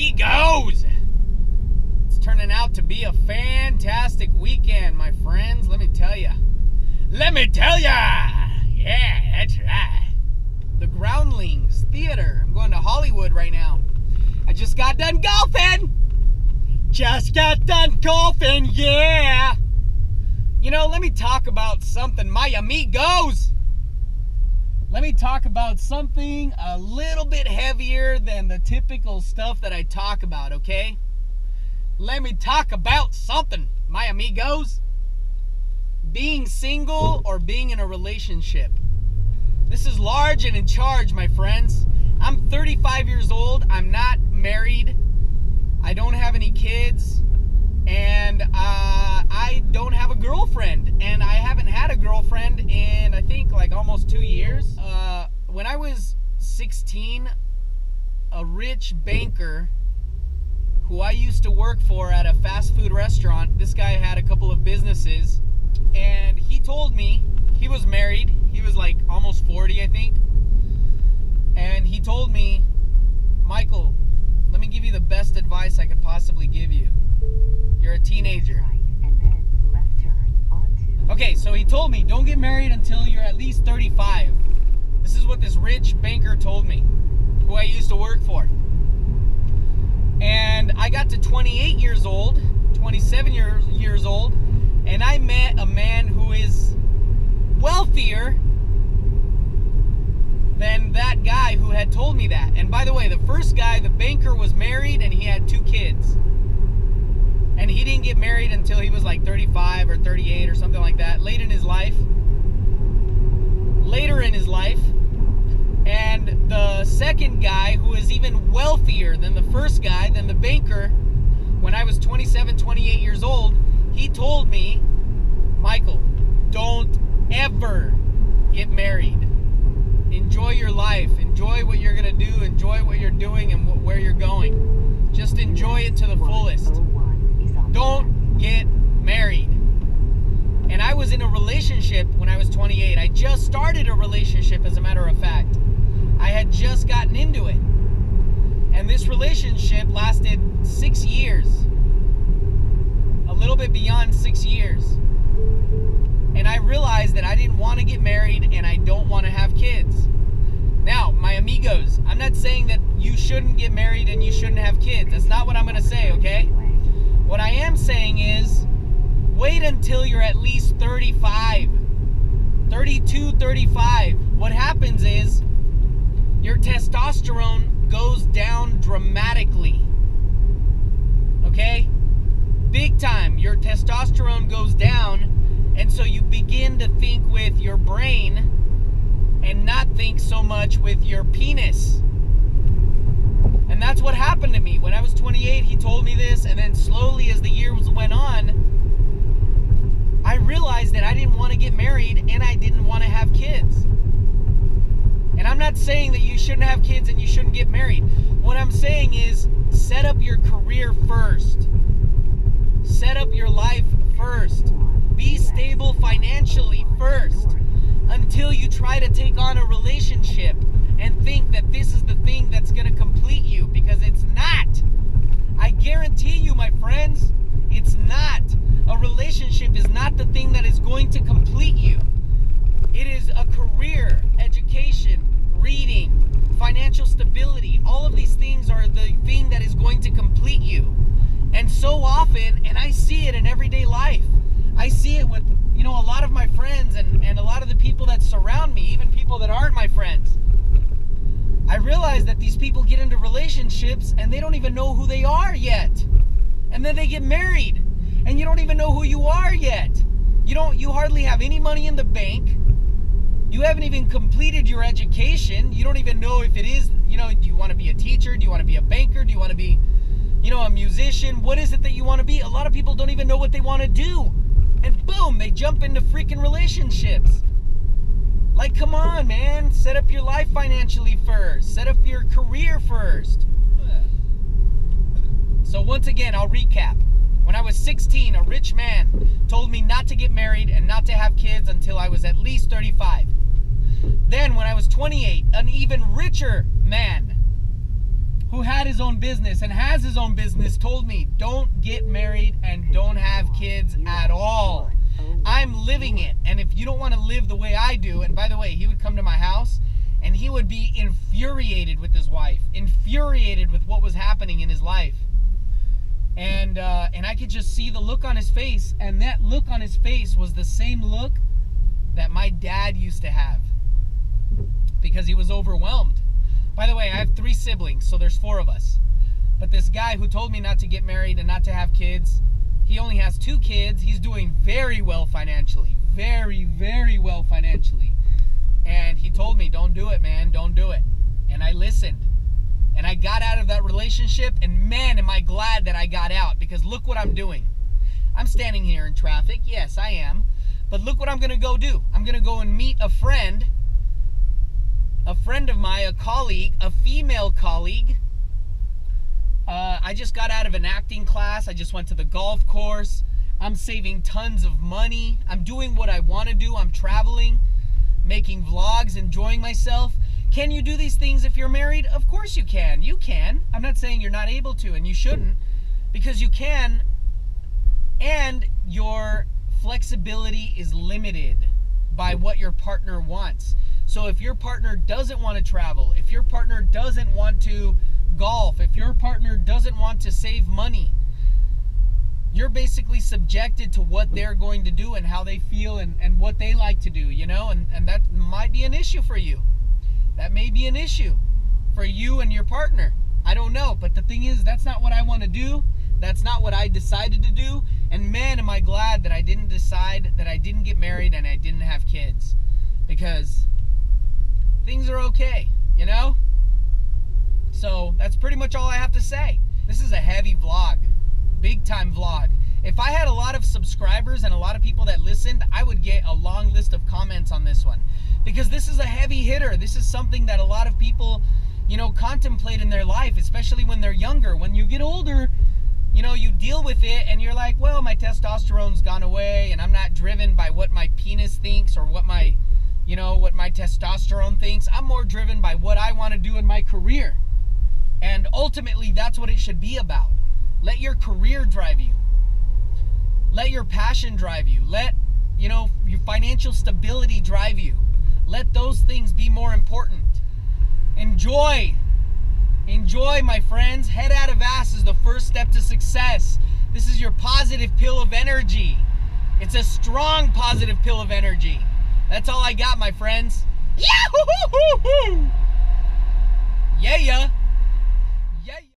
amigos. It's turning out to be a fantastic weekend, my friends. Let me tell ya. Yeah, that's right. The Groundlings Theater. I'm going to Hollywood right now. I just got done golfing. Yeah. You know, let me talk about something, my amigos. Let me talk about something a little bit heavier than the typical stuff that I talk about, okay? Let me talk about something, my amigos. Being single or being in a relationship. This is large and in charge, my friends. I'm 35 years old. I'm not married. I don't have any kids. And I don't have a girlfriend. And I haven't had a girlfriend in, I think, like almost 2 years. When I was 16, a rich banker who I used to work for at a fast food restaurant, this guy had a couple of businesses, and he told me, he was married, he was like almost 40, I think, and he told me, Michael, let me give you the best advice I could possibly give you. You're a teenager. Okay, so he told me, don't get married until you're at least 35. This is what this rich banker told me, who I used to work for. And I got to 28 years old, 27 years old, and I met a man who is wealthier than that guy who had told me that. And by the way, the first guy, the banker, was married and he had 2 kids. And he didn't get married until he was like 35 or 38 or something like that, later in his life. And the second guy, who is even wealthier than the first guy, than the banker, when I was 27, 28 years old, he told me, Michael, don't ever get married. Enjoy your life. Enjoy what you're going to do. Enjoy what you're doing and where you're going. Just enjoy it to the fullest. Don't get married. And I was in a relationship when I was 28. I just started a relationship, as a matter of fact. I had just gotten into it. And this relationship lasted 6 years. A little bit beyond 6 years. And I realized that I didn't want to get married and I don't want to have kids. Now, my amigos, I'm not saying that you shouldn't get married and you shouldn't have kids. That's not what I'm going to say, okay? What I am saying is, wait until you're at least 35, 32, 35. What happens is, your testosterone goes down dramatically. Okay? Big time. Your testosterone goes down, and so you begin to think with your brain and not think so much with your penis. And that's what happened to me. When I was 28, he told me this, and then slowly as the years went on, I realized that I didn't want to get married and I didn't want to have kids. And I'm not saying that you shouldn't have kids and you shouldn't get married. What I'm saying is, set up your career first. Set up your life first. Be stable financially first, until you try to take on a relationship and think that this is the thing that's going to complete you, because it's not. I guarantee you, my friends, it's not. A relationship is not the thing that is going to complete you. It is a career, education, reading, financial stability. All of these things are the thing that is going to complete you. And so often, and I see it in everyday life, I see it with, a lot of my friends and a lot of the people that surround me, even people that aren't my friends. I realize that these people get into relationships and they don't even know who they are yet. And then they get married and you don't even know who you are yet. You hardly have any money in the bank. You haven't even completed your education. You don't even know if it is, do you want to be a teacher? Do you want to be a banker? Do you want to be, a musician? What is it that you want to be? A lot of people don't even know what they want to do. And boom, they jump into freaking relationships. Like, come on, man. Set up your life financially first. Set up your career first. So once again, I'll recap. When I was 16, a rich man told me not to get married and not to have kids until I was at least 35. Then when I was 28, an even richer man who had his own business and has his own business told me, don't get married and don't have kids at all. I'm living it. And if you don't want to live the way I do, and by the way, he would come to my house and he would be infuriated with his wife, infuriated with what was happening in his life. And I could just see the look on his face, and that look on his face was the same look that my dad used to have, because he was overwhelmed. By the way, I have 3 siblings, so there's 4 of us. But this guy who told me not to get married and not to have kids, he only has 2 kids. He's doing very well financially, very, very well financially. And he told me, don't do it, man, don't do it. And I listened. And I got out of that relationship, and man, am I glad that I got out, because look what I'm doing. I'm standing here in traffic, yes, I am. But look what I'm going to go do. I'm going to go and meet a friend of mine, a colleague, a female colleague. I just got out of an acting class. I just went to the golf course. I'm saving tons of money. I'm doing what I want to do. I'm traveling, making vlogs, enjoying myself. Can you do these things if you're married? Of course you can. You can. I'm not saying you're not able to, and you shouldn't, because you can, and your flexibility is limited by what your partner wants. So if your partner doesn't want to travel, if your partner doesn't want to golf, if your partner doesn't want to save money, you're basically subjected to what they're going to do and how they feel and what they like to do, you know, and that might be an issue for you. That may be an issue for you and your partner. I don't know, but the thing is, that's not what I want to do. That's not what I decided to do. And man, am I glad that I didn't decide, that I didn't get married and I didn't have kids, because things are okay, you know? So that's pretty much all I have to say. This is a heavy vlog, big time vlog. If I had a lot of subscribers and a lot of people that listened, I would get a long list of comments on this one, because this is a heavy hitter. This is something that a lot of people, you know, contemplate in their life, especially when they're younger. When you get older, you know, you deal with it and you're like, well, my testosterone's gone away and I'm not driven by what my penis thinks or what my, you know, what my testosterone thinks. I'm more driven by what I want to do in my career. And ultimately, that's what it should be about. Let your career drive you. Let your passion drive you. Let, you know, your financial stability drive you. Let those things be more important. Enjoy. Enjoy, my friends. Head out of ass is the first step to success. This is your positive pill of energy. It's a strong positive pill of energy. That's all I got, my friends. Yahoo! Yeah.